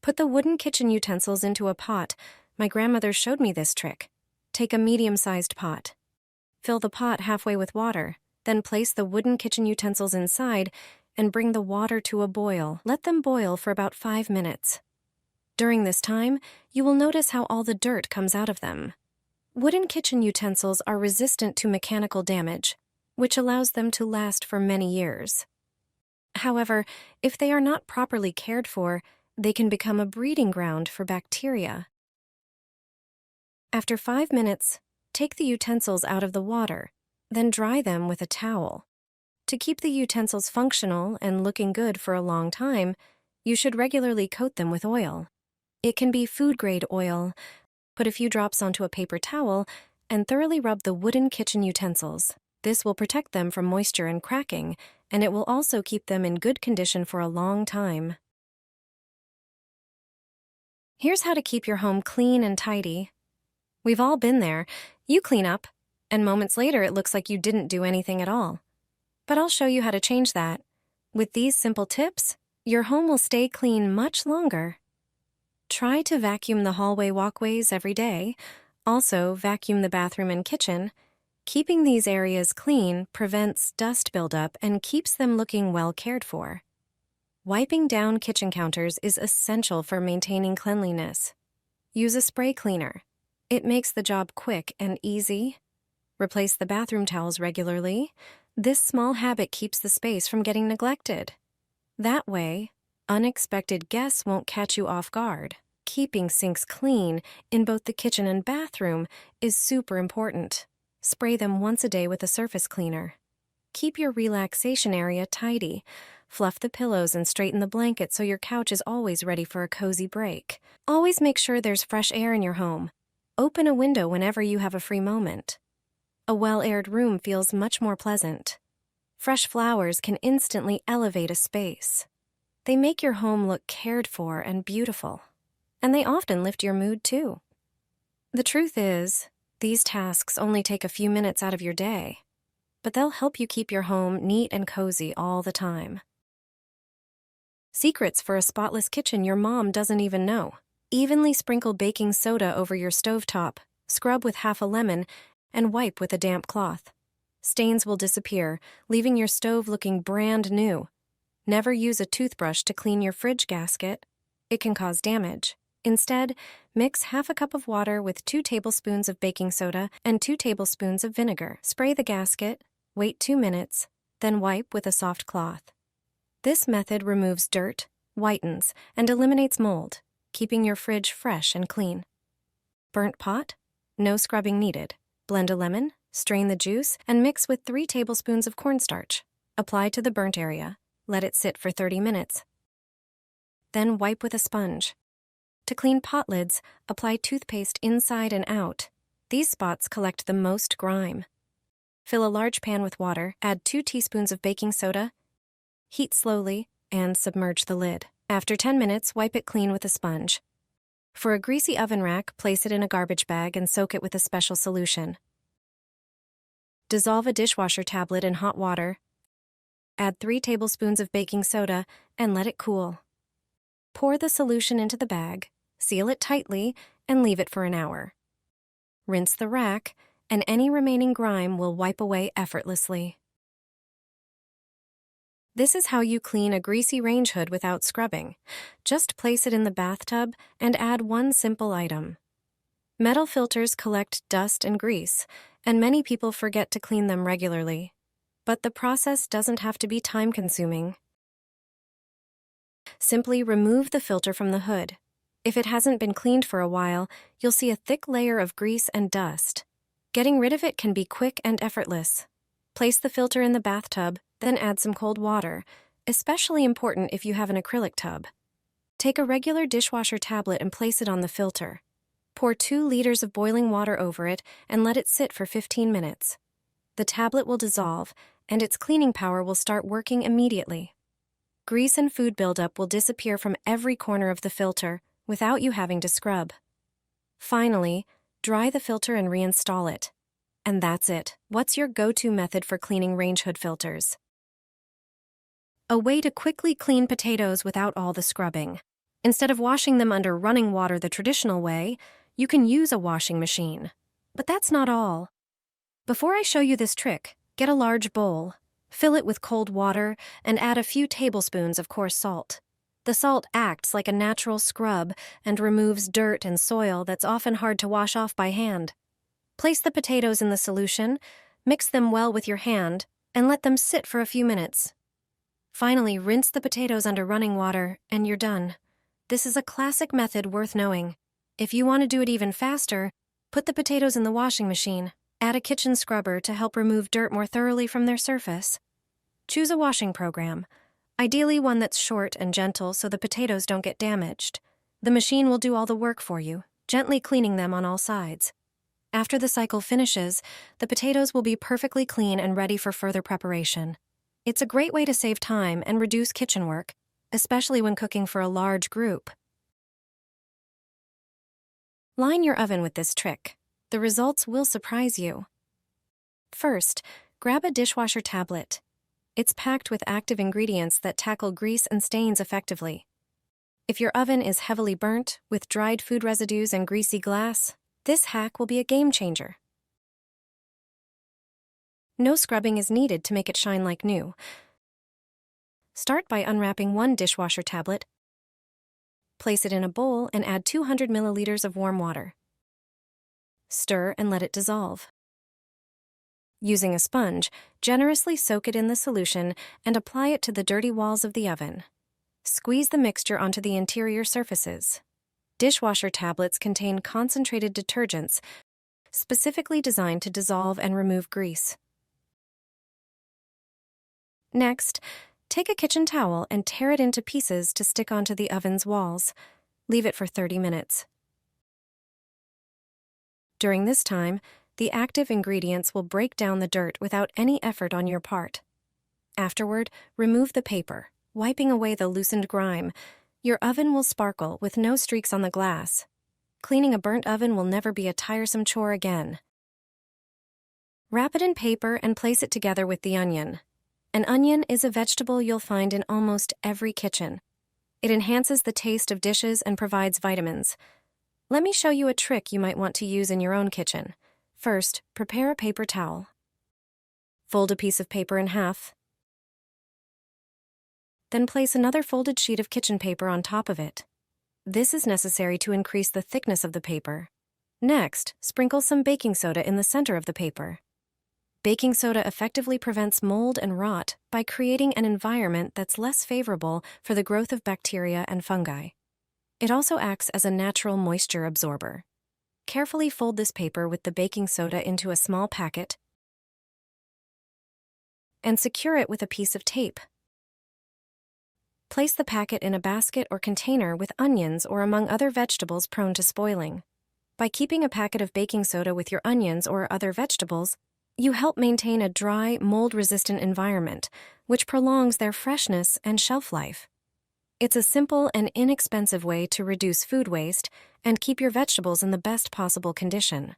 Put the wooden kitchen utensils into a pot. My grandmother showed me this trick. Take a medium-sized pot. Fill the pot halfway with water, then place the wooden kitchen utensils inside and bring the water to a boil. Let them boil for about 5 minutes. During this time, you will notice how all the dirt comes out of them. Wooden kitchen utensils are resistant to mechanical damage, which allows them to last for many years. However, if they are not properly cared for, they can become a breeding ground for bacteria. After 5 minutes, take the utensils out of the water, then dry them with a towel. To keep the utensils functional and looking good for a long time, you should regularly coat them with oil. It can be food-grade oil. Put a few drops onto a paper towel and thoroughly rub the wooden kitchen utensils. This will protect them from moisture and cracking, and it will also keep them in good condition for a long time. Here's how to keep your home clean and tidy. We've all been there. You clean up, and moments later it looks like you didn't do anything at all. But I'll show you how to change that. With these simple tips, your home will stay clean much longer. Try to vacuum the hallway walkways every day. Also, vacuum the bathroom and kitchen. Keeping these areas clean prevents dust buildup and keeps them looking well cared for. Wiping down kitchen counters is essential for maintaining cleanliness. Use a spray cleaner. It makes the job quick and easy. Replace the bathroom towels regularly. This small habit keeps the space from getting neglected. That way, unexpected guests won't catch you off guard. Keeping sinks clean in both the kitchen and bathroom is super important. Spray them once a day with a surface cleaner. Keep your relaxation area tidy. Fluff the pillows and straighten the blanket so your couch is always ready for a cozy break. Always make sure there's fresh air in your home. Open a window whenever you have a free moment. A well-aired room feels much more pleasant. Fresh flowers can instantly elevate a space. They make your home look cared for and beautiful. And they often lift your mood too. The truth is, these tasks only take a few minutes out of your day, but they'll help you keep your home neat and cozy all the time. Secrets for a spotless kitchen your mom doesn't even know. Evenly sprinkle baking soda over your stovetop, scrub with half a lemon, and wipe with a damp cloth. Stains will disappear, leaving your stove looking brand new. Never use a toothbrush to clean your fridge gasket. It can cause damage. Instead, mix half a cup of water with 2 tablespoons of baking soda and 2 tablespoons of vinegar. Spray the gasket, wait 2 minutes, then wipe with a soft cloth. This method removes dirt, whitens, and eliminates mold, keeping your fridge fresh and clean. Burnt pot? No scrubbing needed. Blend a lemon, strain the juice, and mix with 3 tablespoons of cornstarch. Apply to the burnt area. Let it sit for 30 minutes. Then wipe with a sponge. To clean pot lids, apply toothpaste inside and out. These spots collect the most grime. Fill a large pan with water, add 2 teaspoons of baking soda, heat slowly, and submerge the lid. After 10 minutes, wipe it clean with a sponge. For a greasy oven rack, place it in a garbage bag and soak it with a special solution. Dissolve a dishwasher tablet in hot water. Add 3 tablespoons of baking soda and let it cool. Pour the solution into the bag, seal it tightly, and leave it for an hour. Rinse the rack, and any remaining grime will wipe away effortlessly. This is how you clean a greasy range hood without scrubbing. Just place it in the bathtub and add one simple item. Metal filters collect dust and grease, and many people forget to clean them regularly. But the process doesn't have to be time-consuming. Simply remove the filter from the hood. If it hasn't been cleaned for a while, you'll see a thick layer of grease and dust. Getting rid of it can be quick and effortless. Place the filter in the bathtub, then add some cold water, especially important if you have an acrylic tub. Take a regular dishwasher tablet and place it on the filter. Pour 2 liters of boiling water over it and let it sit for 15 minutes. The tablet will dissolve, and its cleaning power will start working immediately. Grease and food buildup will disappear from every corner of the filter without you having to scrub. Finally, dry the filter and reinstall it. And that's it. What's your go-to method for cleaning range hood filters? A way to quickly clean potatoes without all the scrubbing. Instead of washing them under running water the traditional way, you can use a washing machine. But that's not all. Before I show you this trick, get a large bowl, fill it with cold water, and add a few tablespoons of coarse salt. The salt acts like a natural scrub and removes dirt and soil that's often hard to wash off by hand. Place the potatoes in the solution, mix them well with your hand, and let them sit for a few minutes. Finally, rinse the potatoes under running water, and you're done. This is a classic method worth knowing. If you want to do it even faster, put the potatoes in the washing machine. Add a kitchen scrubber to help remove dirt more thoroughly from their surface. Choose a washing program, ideally one that's short and gentle so the potatoes don't get damaged. The machine will do all the work for you, gently cleaning them on all sides. After the cycle finishes, the potatoes will be perfectly clean and ready for further preparation. It's a great way to save time and reduce kitchen work, especially when cooking for a large group. Line your oven with this trick. The results will surprise you. First, grab a dishwasher tablet. It's packed with active ingredients that tackle grease and stains effectively. If your oven is heavily burnt, with dried food residues and greasy glass, this hack will be a game changer. No scrubbing is needed to make it shine like new. Start by unwrapping one dishwasher tablet. Place it in a bowl and add 200 milliliters of warm water. Stir and let it dissolve. Using a sponge, generously soak it in the solution and apply it to the dirty walls of the oven. Squeeze the mixture onto the interior surfaces. Dishwasher tablets contain concentrated detergents specifically designed to dissolve and remove grease. Next, take a kitchen towel and tear it into pieces to stick onto the oven's walls. Leave it for 30 minutes. During this time, the active ingredients will break down the dirt without any effort on your part. Afterward, remove the paper, wiping away the loosened grime. Your oven will sparkle with no streaks on the glass. Cleaning a burnt oven will never be a tiresome chore again. Wrap it in paper and place it together with the onion. An onion is a vegetable you'll find in almost every kitchen. It enhances the taste of dishes and provides vitamins. Let me show you a trick you might want to use in your own kitchen. First, prepare a paper towel. Fold a piece of paper in half. Then place another folded sheet of kitchen paper on top of it. This is necessary to increase the thickness of the paper. Next, sprinkle some baking soda in the center of the paper. Baking soda effectively prevents mold and rot by creating an environment that's less favorable for the growth of bacteria and fungi. It also acts as a natural moisture absorber. Carefully fold this paper with the baking soda into a small packet and secure it with a piece of tape. Place the packet in a basket or container with onions or among other vegetables prone to spoiling. By keeping a packet of baking soda with your onions or other vegetables, you help maintain a dry, mold-resistant environment, which prolongs their freshness and shelf life. It's a simple and inexpensive way to reduce food waste and keep your vegetables in the best possible condition.